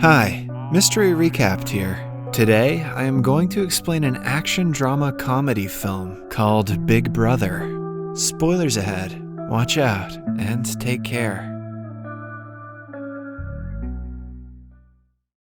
Hi, Mystery Recapped here. Today, I am going to explain an action drama comedy film called Big Brother. Spoilers ahead, watch out, and take care.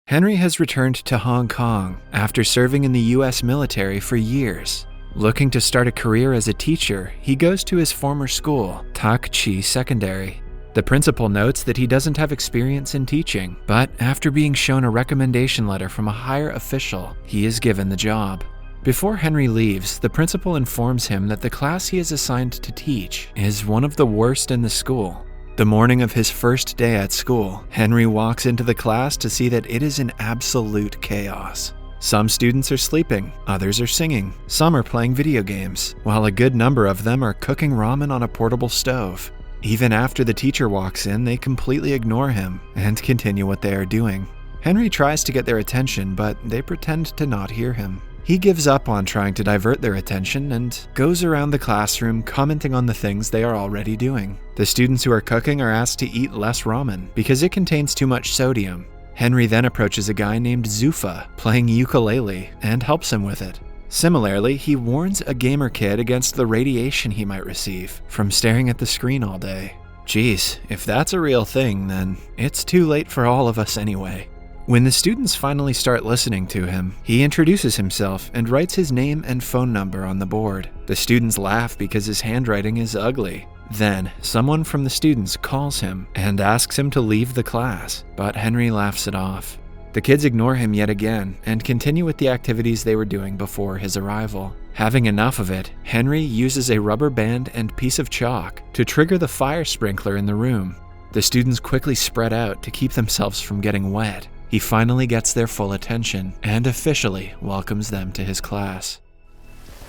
Henry has returned to Hong Kong after serving in the US military for years. Looking to start a career as a teacher, he goes to his former school, Tak Chi Secondary. The principal notes that he doesn't have experience in teaching, but after being shown a recommendation letter from a higher official, he is given the job. Before Henry leaves, the principal informs him that the class he is assigned to teach is one of the worst in the school. The morning of his first day at school, Henry walks into the class to see that it is in absolute chaos. Some students are sleeping, others are singing, some are playing video games, while a good number of them are cooking ramen on a portable stove. Even after the teacher walks in, they completely ignore him and continue what they are doing. Henry tries to get their attention, but they pretend to not hear him. He gives up on trying to divert their attention and goes around the classroom commenting on the things they are already doing. The students who are cooking are asked to eat less ramen because it contains too much sodium. Henry then approaches a guy named Zufa playing ukulele and helps him with it. Similarly, he warns a gamer kid against the radiation he might receive from staring at the screen all day. Geez, if that's a real thing, then it's too late for all of us anyway. When the students finally start listening to him, he introduces himself and writes his name and phone number on the board. The students laugh because his handwriting is ugly. Then, someone from the students calls him and asks him to leave the class, but Henry laughs it off. The kids ignore him yet again and continue with the activities they were doing before his arrival. Having enough of it, Henry uses a rubber band and piece of chalk to trigger the fire sprinkler in the room. The students quickly spread out to keep themselves from getting wet. He finally gets their full attention and officially welcomes them to his class.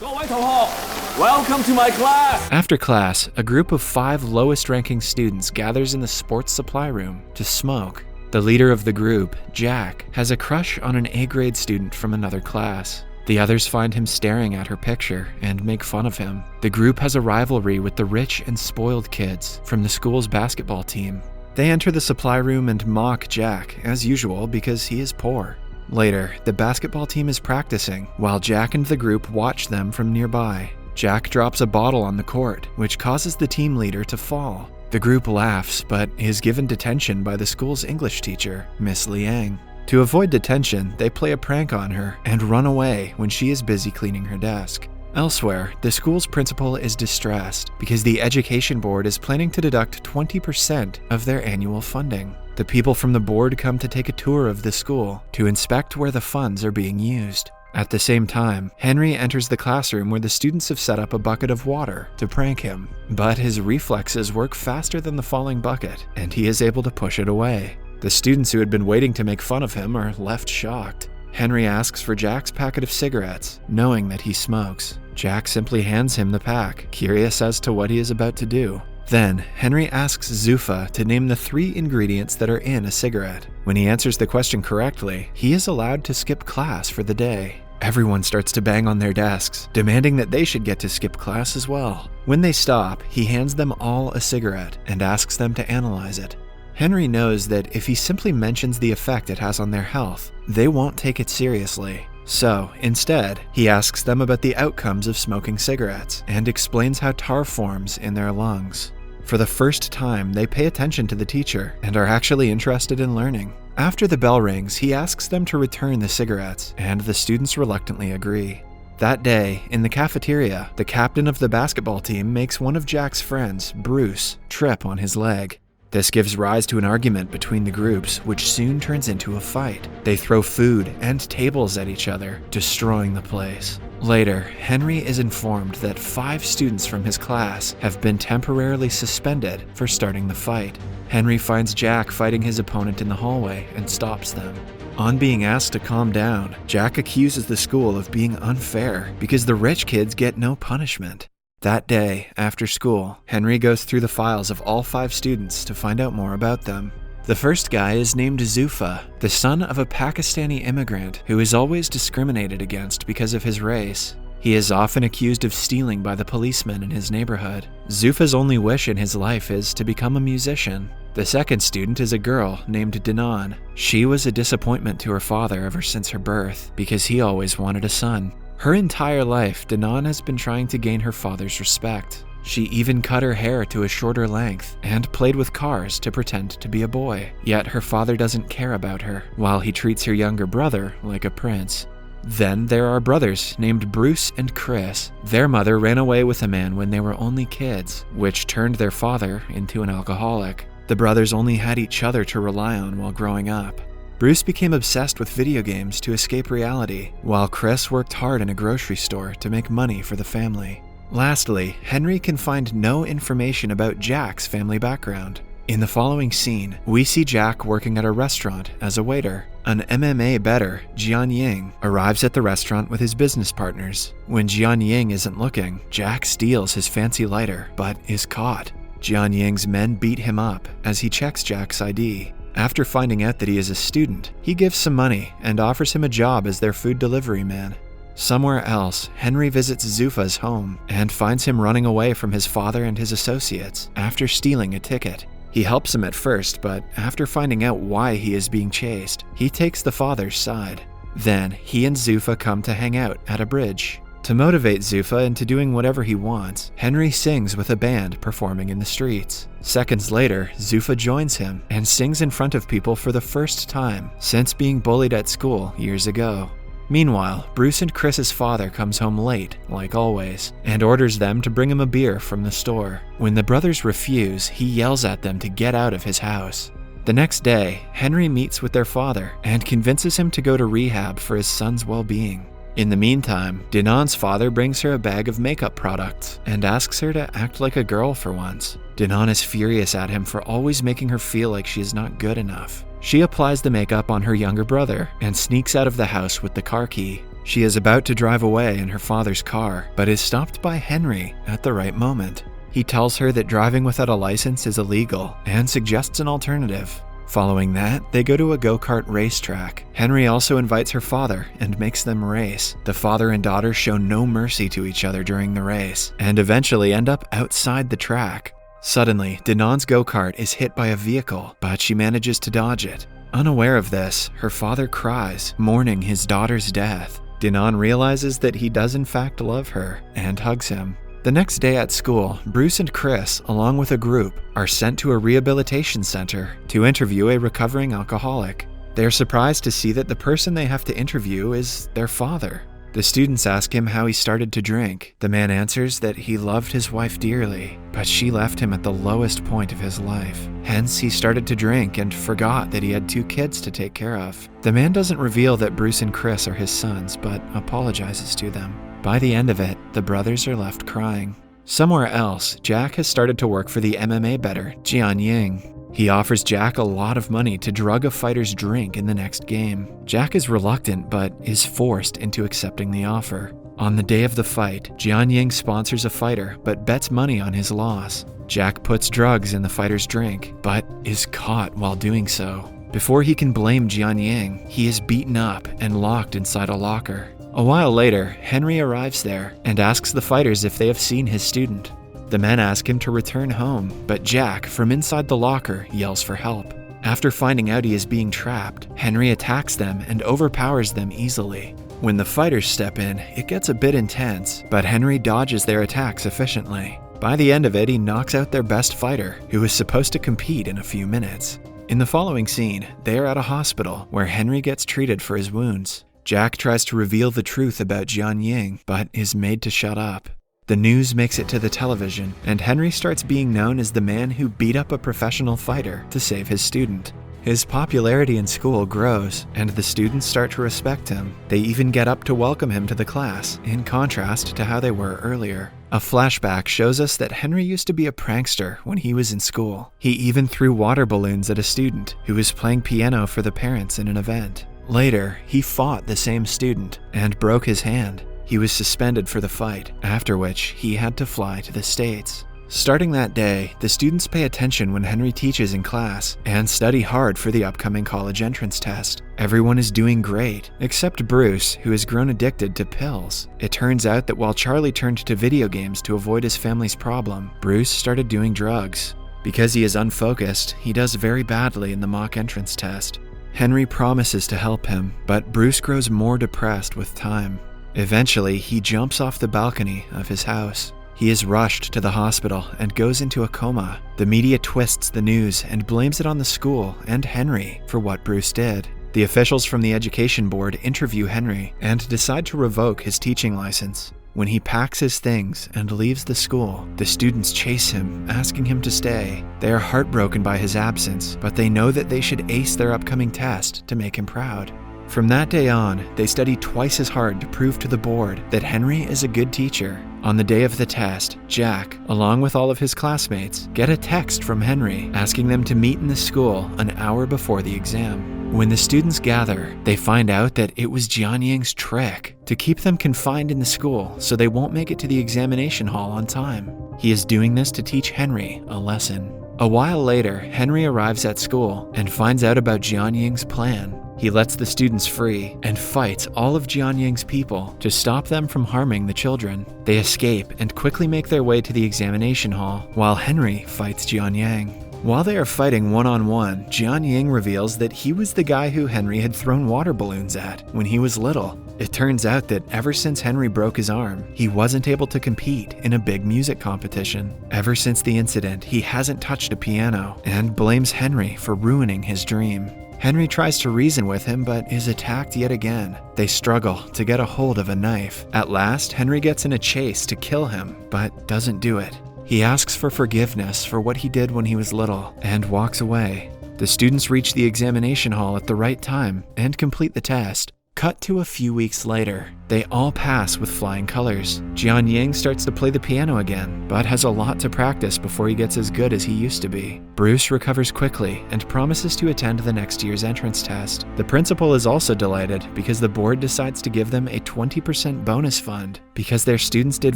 Welcome to my class! After class, a group of 5 lowest-ranking students gathers in the sports supply room to smoke. The leader of the group, Jack, has a crush on an A-grade student from another class. The others find him staring at her picture and make fun of him. The group has a rivalry with the rich and spoiled kids from the school's basketball team. They enter the supply room and mock Jack, as usual, because he is poor. Later, the basketball team is practicing, while Jack and the group watch them from nearby. Jack drops a bottle on the court, which causes the team leader to fall. The group laughs, but is given detention by the school's English teacher, Miss Liang. To avoid detention, they play a prank on her and run away when she is busy cleaning her desk. Elsewhere, the school's principal is distressed because the education board is planning to deduct 20% of their annual funding. The people from the board come to take a tour of the school to inspect where the funds are being used. At the same time, Henry enters the classroom where the students have set up a bucket of water to prank him. But his reflexes work faster than the falling bucket, and he is able to push it away. The students who had been waiting to make fun of him are left shocked. Henry asks for Jack's packet of cigarettes, knowing that he smokes. Jack simply hands him the pack, curious as to what he is about to do. Then, Henry asks Zufa to name the 3 ingredients that are in a cigarette. When he answers the question correctly, he is allowed to skip class for the day. Everyone starts to bang on their desks, demanding that they should get to skip class as well. When they stop, he hands them all a cigarette and asks them to analyze it. Henry knows that if he simply mentions the effect it has on their health, they won't take it seriously. So, instead, he asks them about the outcomes of smoking cigarettes and explains how tar forms in their lungs. For the first time, they pay attention to the teacher and are actually interested in learning. After the bell rings, he asks them to return the cigarettes, and the students reluctantly agree. That day, in the cafeteria, the captain of the basketball team makes one of Jack's friends, Bruce, trip on his leg. This gives rise to an argument between the groups, which soon turns into a fight. They throw food and tables at each other, destroying the place. Later, Henry is informed that 5 students from his class have been temporarily suspended for starting the fight. Henry finds Jack fighting his opponent in the hallway and stops them. On being asked to calm down, Jack accuses the school of being unfair because the rich kids get no punishment. That day, after school, Henry goes through the files of all 5 students to find out more about them. The first guy is named Zufa, the son of a Pakistani immigrant who is always discriminated against because of his race. He is often accused of stealing by the policemen in his neighborhood. Zufa's only wish in his life is to become a musician. The second student is a girl named Danon. She was a disappointment to her father ever since her birth because he always wanted a son. Her entire life, Danon has been trying to gain her father's respect. She even cut her hair to a shorter length and played with cars to pretend to be a boy. Yet her father doesn't care about her, while he treats her younger brother like a prince. Then there are brothers named Bruce and Chris. Their mother ran away with a man when they were only kids, which turned their father into an alcoholic. The brothers only had each other to rely on while growing up. Bruce became obsessed with video games to escape reality, while Chris worked hard in a grocery store to make money for the family. Lastly, Henry can find no information about Jack's family background. In the following scene, we see Jack working at a restaurant as a waiter. An MMA bettor, Jian Ying, arrives at the restaurant with his business partners. When Jian Ying isn't looking, Jack steals his fancy lighter, but is caught. Jian Ying's men beat him up as he checks Jack's ID. After finding out that he is a student, he gives some money and offers him a job as their food delivery man. Somewhere else, Henry visits Zufa's home and finds him running away from his father and his associates after stealing a ticket. He helps him at first, but after finding out why he is being chased, he takes the father's side. Then, he and Zufa come to hang out at a bridge. To motivate Zufa into doing whatever he wants, Henry sings with a band performing in the streets. Seconds later, Zufa joins him and sings in front of people for the first time since being bullied at school years ago. Meanwhile, Bruce and Chris's father comes home late, like always, and orders them to bring him a beer from the store. When the brothers refuse, he yells at them to get out of his house. The next day, Henry meets with their father and convinces him to go to rehab for his son's well-being. In the meantime, Danon's father brings her a bag of makeup products and asks her to act like a girl for once. Danon is furious at him for always making her feel like she is not good enough. She applies the makeup on her younger brother and sneaks out of the house with the car key. She is about to drive away in her father's car, but is stopped by Henry at the right moment. He tells her that driving without a license is illegal and suggests an alternative. Following that, they go to a go-kart racetrack. Henry also invites her father and makes them race. The father and daughter show no mercy to each other during the race and eventually end up outside the track. Suddenly, Danon's go-kart is hit by a vehicle, but she manages to dodge it. Unaware of this, her father cries, mourning his daughter's death. Danon realizes that he does in fact love her and hugs him. The next day at school, Bruce and Chris, along with a group, are sent to a rehabilitation center to interview a recovering alcoholic. They are surprised to see that the person they have to interview is their father. The students ask him how he started to drink. The man answers that he loved his wife dearly, but she left him at the lowest point of his life. Hence, he started to drink and forgot that he had 2 kids to take care of. The man doesn't reveal that Bruce and Chris are his sons, but apologizes to them. By the end of it, the brothers are left crying. Somewhere else, Jack has started to work for the MMA bettor, Jian Ying. He offers Jack a lot of money to drug a fighter's drink in the next game. Jack is reluctant, but is forced into accepting the offer. On the day of the fight, Jian Ying sponsors a fighter, but bets money on his loss. Jack puts drugs in the fighter's drink, but is caught while doing so. Before he can blame Jian Ying, he is beaten up and locked inside a locker. A while later, Henry arrives there and asks the fighters if they have seen his student. The men ask him to return home, but Jack, from inside the locker, yells for help. After finding out he is being trapped, Henry attacks them and overpowers them easily. When the fighters step in, it gets a bit intense, but Henry dodges their attacks efficiently. By the end of it, he knocks out their best fighter, who is supposed to compete in a few minutes. In the following scene, they are at a hospital where Henry gets treated for his wounds. Jack tries to reveal the truth about Jian Ying, but is made to shut up. The news makes it to the television, and Henry starts being known as the man who beat up a professional fighter to save his student. His popularity in school grows, and the students start to respect him. They even get up to welcome him to the class, in contrast to how they were earlier. A flashback shows us that Henry used to be a prankster when he was in school. He even threw water balloons at a student who was playing piano for the parents in an event. Later, he fought the same student and broke his hand. He was suspended for the fight, after which he had to fly to the States. Starting that day, the students pay attention when Henry teaches in class and study hard for the upcoming college entrance test. Everyone is doing great, except Bruce, who has grown addicted to pills. It turns out that while Charlie turned to video games to avoid his family's problem, Bruce started doing drugs. Because he is unfocused, he does very badly in the mock entrance test. Henry promises to help him, but Bruce grows more depressed with time. Eventually, he jumps off the balcony of his house. He is rushed to the hospital and goes into a coma. The media twists the news and blames it on the school and Henry for what Bruce did. The officials from the education board interview Henry and decide to revoke his teaching license. When he packs his things and leaves the school, the students chase him, asking him to stay. They are heartbroken by his absence, but they know that they should ace their upcoming test to make him proud. From that day on, they study twice as hard to prove to the board that Henry is a good teacher. On the day of the test, Jack, along with all of his classmates, get a text from Henry asking them to meet in the school an hour before the exam. When the students gather, they find out that it was Jianying's trick to keep them confined in the school so they won't make it to the examination hall on time. He is doing this to teach Henry a lesson. A while later, Henry arrives at school and finds out about Jianying's plan. He lets the students free and fights all of Jianying's people to stop them from harming the children. They escape and quickly make their way to the examination hall, while Henry fights Jianying. While they are fighting one-on-one, Jianying reveals that he was the guy who Henry had thrown water balloons at when he was little. It turns out that ever since Henry broke his arm, he wasn't able to compete in a big music competition. Ever since the incident, he hasn't touched a piano and blames Henry for ruining his dream. Henry tries to reason with him but is attacked yet again. They struggle to get a hold of a knife. At last, Henry gets in a chase to kill him, but doesn't do it. He asks for forgiveness for what he did when he was little and walks away. The students reach the examination hall at the right time and complete the test. Cut to a few weeks later. They all pass with flying colors. Jianying starts to play the piano again, but has a lot to practice before he gets as good as he used to be. Bruce recovers quickly and promises to attend the next year's entrance test. The principal is also delighted because the board decides to give them a 20% bonus fund because their students did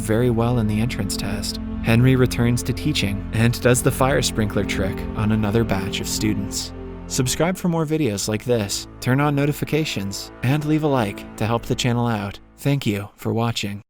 very well in the entrance test. Henry returns to teaching and does the fire sprinkler trick on another batch of students. Subscribe for more videos like this, turn on notifications, and leave a like to help the channel out. Thank you for watching.